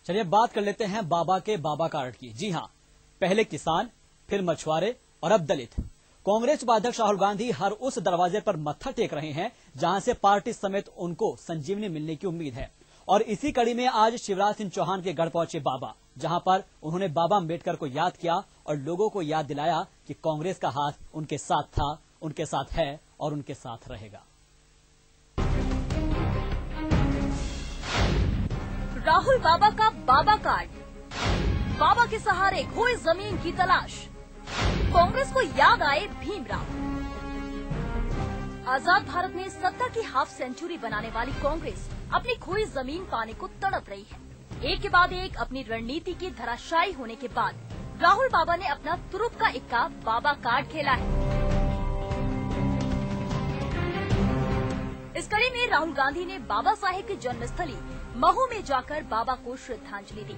चलिए बात कर लेते हैं बाबा के बाबा कार्ड की। जी हां, पहले किसान, फिर मछुआरे और अब दलित। कांग्रेस उपाध्यक्ष राहुल गांधी हर उस दरवाजे पर मत्था टेक रहे हैं जहां से पार्टी समेत उनको संजीवनी मिलने की उम्मीद है। और इसी कड़ी में आज शिवराज सिंह चौहान के गढ़ पहुंचे बाबा, जहां पर उन्होंने बाबा अम्बेडकर को याद किया और लोगों को याद दिलाया कि कांग्रेस का हाथ उनके साथ था, उनके साथ है और उनके साथ रहेगा। राहुल बाबा का बाबा कार्ड, बाबा के सहारे खोई जमीन की तलाश, कांग्रेस को याद आए भीमराव। आजाद भारत में सत्ता की हाफ सेंचुरी बनाने वाली कांग्रेस अपनी खोई जमीन पाने को तड़प रही है। एक के बाद एक अपनी रणनीति की धराशायी होने के बाद राहुल बाबा ने अपना तुरुप का इक्का बाबा कार्ड खेला है। इस कड़ी में राहुल गांधी ने बाबा साहेब की जन्मस्थली महू में जाकर बाबा को श्रद्धांजलि दी।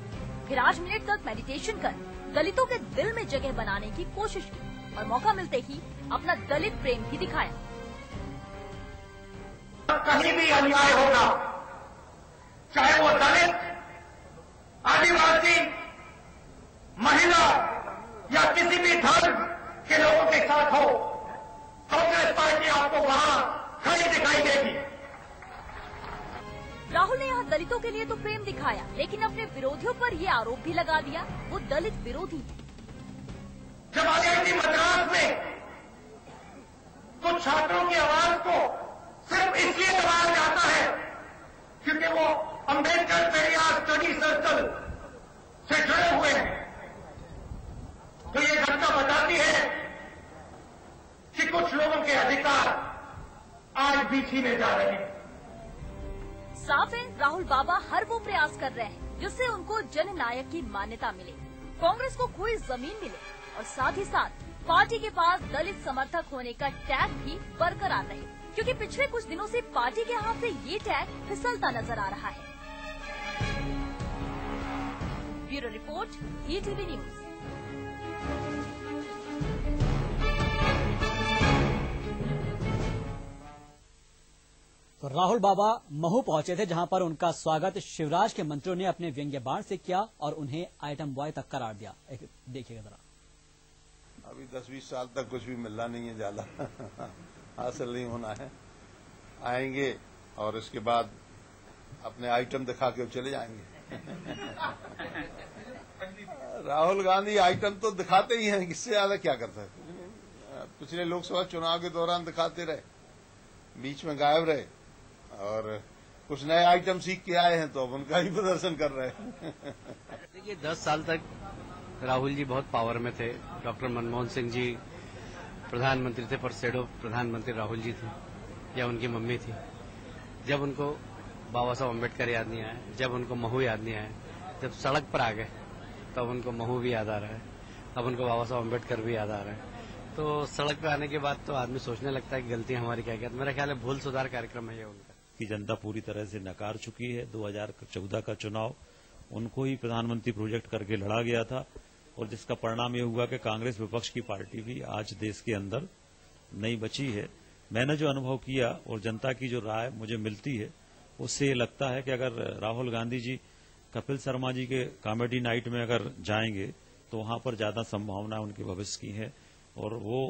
फिर 8 मिनट तक मेडिटेशन कर दलितों के दिल में जगह बनाने की कोशिश की और मौका मिलते ही अपना दलित प्रेम भी दिखाया। कहीं भी अन्याय होगा, चाहे वो दलित, आदिवासी, महिला या किसी भी धर्म के लोगों के साथ हो, कांग्रेस पार्टी आपको वहां खड़ी दिखाई देगी। राहुल ने यहाँ दलितों के लिए तो प्रेम दिखाया, लेकिन अपने विरोधियों पर ये आरोप भी लगा दिया वो दलित विरोधी है। जब आईआईटी मद्रास में कुछ छात्रों की आवाज को सिर्फ इसलिए दबाया जाता है क्योंकि वो अम्बेडकर पेरियार स्टडी सर्कल से जुड़े हुए हैं, तो ये घटना बताती है कि कुछ लोगों के अधिकार आज भी छीने जा रहे हैं। साफ है, राहुल बाबा हर वो प्रयास कर रहे हैं जिससे उनको जननायक की मान्यता मिले, कांग्रेस को कोई जमीन मिले और साथ ही साथ पार्टी के पास दलित समर्थक होने का टैग भी बरकरार रहे, क्योंकि पिछले कुछ दिनों से पार्टी के हाथ से ये टैग फिसलता नजर आ रहा है। Bureau report, ETV news. तो राहुल बाबा महू पहुंचे थे, जहां पर उनका स्वागत शिवराज के मंत्रियों ने अपने व्यंग्य बाण से किया और उन्हें आइटम बॉय तक करार दिया। देखिएगा जरा। अभी 10-20 साल तक कुछ भी मिलना नहीं है, ज्यादा हासिल नहीं होना है। आएंगे और इसके बाद अपने आइटम दिखा के चले जाएंगे। राहुल गांधी आइटम तो दिखाते ही हैं, इससे ज्यादा क्या करता है। पिछले लोकसभा चुनाव के दौरान दिखाते रहे, बीच में गायब रहे और कुछ नए आइटम सीख के आए हैं तो अब उनका ही प्रदर्शन कर रहे हैं। देखिए 10 साल तक राहुल जी बहुत पावर में थे। डॉक्टर मनमोहन सिंह जी प्रधानमंत्री थे, पर सेडो प्रधानमंत्री राहुल जी थे या उनकी मम्मी थी। जब उनको बाबा साहब अम्बेडकर याद नहीं आया, जब उनको महू याद नहीं आया, जब सड़क पर आ गए तब उनको महू भी याद आ रहा है, अब उनको बाबा साहब अम्बेडकर भी याद आ रहा है। तो सड़क पे आने के बाद तो आदमी सोचने लगता है कि गलती हमारी क्या क्या। मेरा ख्याल है भूल सुधार कार्यक्रम है ये उनका। कि जनता पूरी तरह से नकार चुकी है। 2014 का चुनाव उनको ही प्रधानमंत्री प्रोजेक्ट करके लड़ा गया था और जिसका परिणाम ये हुआ कि कांग्रेस विपक्ष की पार्टी भी आज देश के अंदर नहीं बची है। मैंने जो अनुभव किया और जनता की जो राय मुझे मिलती है, उससे ये लगता है कि अगर राहुल गांधी जी कपिल शर्मा जी के कॉमेडी नाइट में अगर जाएंगे तो वहां पर ज्यादा संभावना उनके भविष्य की है और वो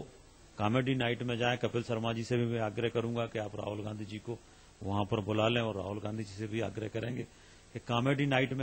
कॉमेडी नाइट में जाएं। कपिल शर्मा जी से भी मैं आग्रह करूंगा कि आप राहुल गांधी जी को वहां पर बुला लें और राहुल गांधी जी से भी आग्रह करेंगे कि कॉमेडी नाइट में